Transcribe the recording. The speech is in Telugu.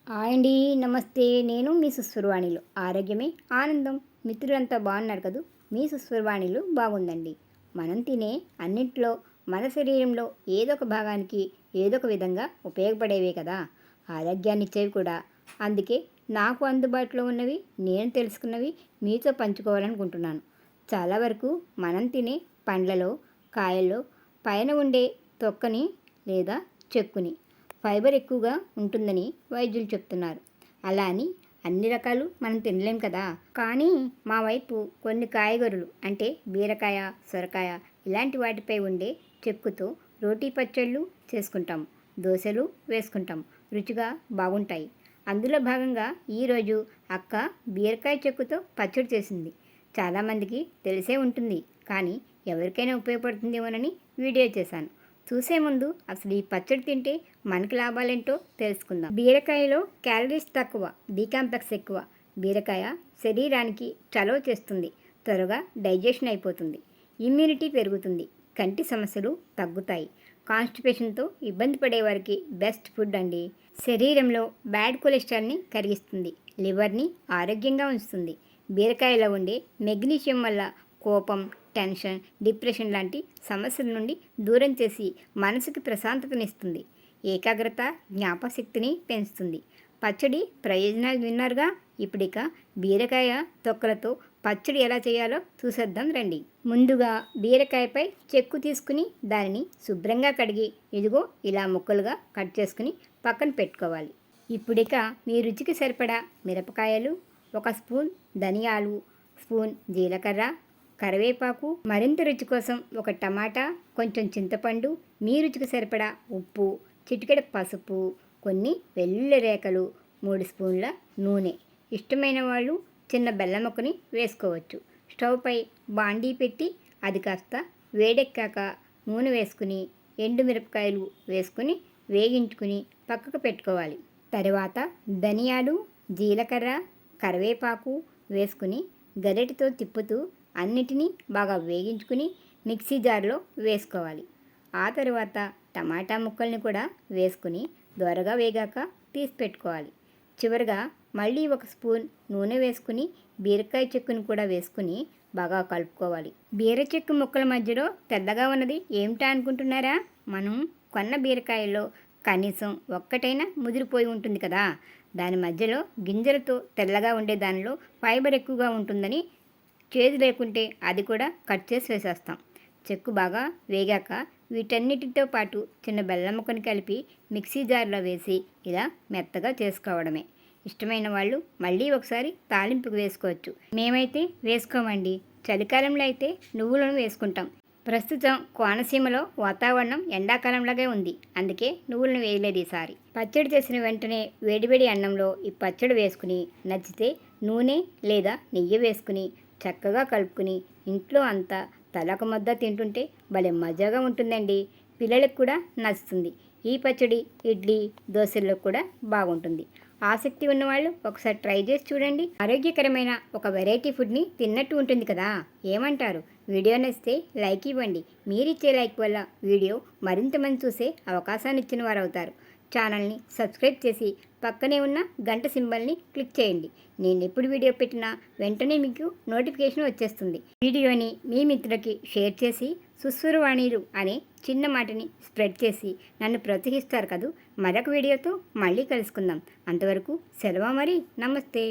హాయ్ అండి. నమస్తే. నేను మీ సుస్వరవాణిలో ఆరోగ్యమే ఆనందం. మిత్రులంతా బాగున్నారు కదూ. మీ సుస్వరవాణిలో బాగుందండి. మనం తినే అన్నింటిలో మన శరీరంలో ఏదో ఒక భాగానికి ఏదో ఒక విధంగా ఉపయోగపడేవే కదా ఆరోగ్యాన్నిచ్చేవి కూడా. అందుకే నాకు అందుబాటులో ఉన్నవి, నేను తెలుసుకున్నవి మీతో పంచుకోవాలనుకుంటున్నాను. చాలా వరకు మనం తినే పండ్లలో, కాయల్లో పైన ఉండే తొక్కని లేదా చెక్కుని ఫైబర్ ఎక్కువగా ఉంటుందని వైద్యులు చెప్తున్నారు. అలా అని అన్ని రకాలు మనం తినలేం కదా. కానీ మా వైపు కొన్ని కాయగూరలు అంటే బీరకాయ, సొరకాయ ఇలాంటి వాటిపై ఉండే చెక్కుతో రోటీ పచ్చళ్ళు చేసుకుంటాం, దోశలు వేసుకుంటాం. రుచిగా బాగుంటాయి. అందులో భాగంగా ఈరోజు అక్క బీరకాయ చెక్కుతో పచ్చడి చేసింది. చాలామందికి తెలిసే ఉంటుంది, కానీ ఎవరికైనా ఉపయోగపడుతుందేమోనని వీడియో చేశాను. చూసే ముందు అసలు ఈ పచ్చడి తింటే మనకి లాభాలేంటో తెలుసుకుందాం. బీరకాయలో క్యాలరీస్ తక్కువ, బి కాంప్లెక్స్ ఎక్కువ. బీరకాయ శరీరానికి చలవ చేస్తుంది, త్వరగా డైజెషన్ అయిపోతుంది, ఇమ్యూనిటీ పెరుగుతుంది, కంటి సమస్యలు తగ్గుతాయి. కాన్స్టిపేషన్తో ఇబ్బంది పడేవారికి బెస్ట్ ఫుడ్ అండి. శరీరంలో బ్యాడ్ కొలెస్ట్రాల్ని కరిగిస్తుంది, లివర్ని ఆరోగ్యంగా ఉంచుతుంది. బీరకాయలో ఉండే మెగ్నీషియం వల్ల కోపం, టెన్షన్, డిప్రెషన్ లాంటి సమస్యల నుండి దూరం చేసి మనసుకి ప్రశాంతతనిస్తుంది. ఏకాగ్రత, జ్ఞాపశక్తిని పెంచుతుంది. పచ్చడి ప్రయోజనాలు విన్నారుగా. ఇప్పుడిక బీరకాయ తొక్కలతో పచ్చడి ఎలా చేయాలో చూసేద్దాం రండి. ముందుగా బీరకాయపై చెక్కు తీసుకుని దానిని శుభ్రంగా కడిగి ఇదిగో ఇలా ముక్కలుగా కట్ చేసుకుని పక్కన పెట్టుకోవాలి. ఇప్పుడిక మీ రుచికి సరిపడా మిరపకాయలు, 1 స్పూన్ ధనియాలు, స్పూన్ జీలకర్ర, కరివేపాకు, మరింత రుచి కోసం 1 టమాటా, కొంచెం చింతపండు, మీ రుచికి సరిపడా ఉప్పు, చిటికెడు పసుపు, కొన్ని వెల్లుల్లి రేఖలు, 3 స్పూన్ల నూనె. ఇష్టమైన వాళ్ళు చిన్న బెల్లం ముక్కని వేసుకోవచ్చు. స్టవ్ పై బాండీ పెట్టి అది కాస్త వేడెక్కాక నూనె వేసుకుని ఎండుమిరపకాయలు వేసుకుని వేగించుకుని పక్కకు పెట్టుకోవాలి. తర్వాత ధనియాలు, జీలకర్ర, కరివేపాకు వేసుకుని గరిటెతో తిప్పుతూ అన్నిటినీ బాగా వేగించుకుని మిక్సీ జార్లో వేసుకోవాలి. ఆ తర్వాత టమాటా ముక్కల్ని కూడా వేసుకుని దోరగా వేగాక తీసి పెట్టుకోవాలి. చివరిగా మళ్ళీ 1 స్పూన్ నూనె వేసుకుని బీరకాయ చెక్కును కూడా వేసుకుని బాగా కలుపుకోవాలి. బీర చెక్కు ముక్కల మధ్యలో తెల్లగా ఉన్నది ఏమిటా అనుకుంటున్నారా? మనం కొన్న బీరకాయల్లో కనీసం ఒక్కటైనా ముదిరిపోయి ఉంటుంది కదా. దాని మధ్యలో గింజలతో తెల్లగా ఉండే దానిలో ఫైబర్ ఎక్కువగా ఉంటుందని, చేదు లేకుంటే అది కూడా కట్ చేసి వేసేస్తాం. చెక్కు బాగా వేగాక వీటన్నిటితో పాటు చిన్న బెల్లం ముక్కని కలిపి మిక్సీ జార్లో వేసి ఇలా మెత్తగా చేసుకోవడమే. ఇష్టమైన వాళ్ళు మళ్ళీ ఒకసారి తాలింపుకు వేసుకోవచ్చు. మేమైతే వేసుకోమండి. చలికాలంలో అయితే నువ్వులను వేసుకుంటాం. ప్రస్తుతం కోనసీమలో వాతావరణం ఎండాకాలంలాగే ఉంది, అందుకే నువ్వులను వేయలేదు ఈసారి. పచ్చడి చేసిన వెంటనే వేడివేడి అన్నంలో ఈ పచ్చడి వేసుకుని నచ్చితే నూనె లేదా నెయ్యి వేసుకుని చక్కగా కలుపుకుని ఇంట్లో అంతా తలకు ముద్ద తింటుంటే భలే మజాగా ఉంటుందండి. పిల్లలకు కూడా నచ్చుతుంది. ఈ పచ్చడి ఇడ్లీ, దోశల్లో కూడా బాగుంటుంది. ఆసక్తి ఉన్నవాళ్ళు ఒకసారి ట్రై చేసి చూడండి. ఆరోగ్యకరమైన ఒక వెరైటీ ఫుడ్ని తిన్నట్టు ఉంటుంది కదా. ఏమంటారు? వీడియో నచ్చితే లైక్ ఇవ్వండి. మీరిచ్చే లైక్ వల్ల వీడియో మరింత మంది చూసే అవకాశాన్ని ఇచ్చిన వారు అవుతారు. ఛానల్ని సబ్స్క్రైబ్ చేసి పక్కనే ఉన్న గంట సింబల్ని క్లిక్ చేయండి. నేను ఎప్పుడు వీడియో పెట్టినా వెంటనే మీకు నోటిఫికేషన్ వచ్చేస్తుంది. వీడియోని మీ మిత్రులకి షేర్ చేసి సుస్వరవాణిలు అనే చిన్న మాటని స్ప్రెడ్ చేసి నన్ను ప్రోత్సహిస్తారు కదూ. మరొక వీడియోతో మళ్ళీ కలుసుకుందాం. అంతవరకు సెలవు మరి. నమస్తే.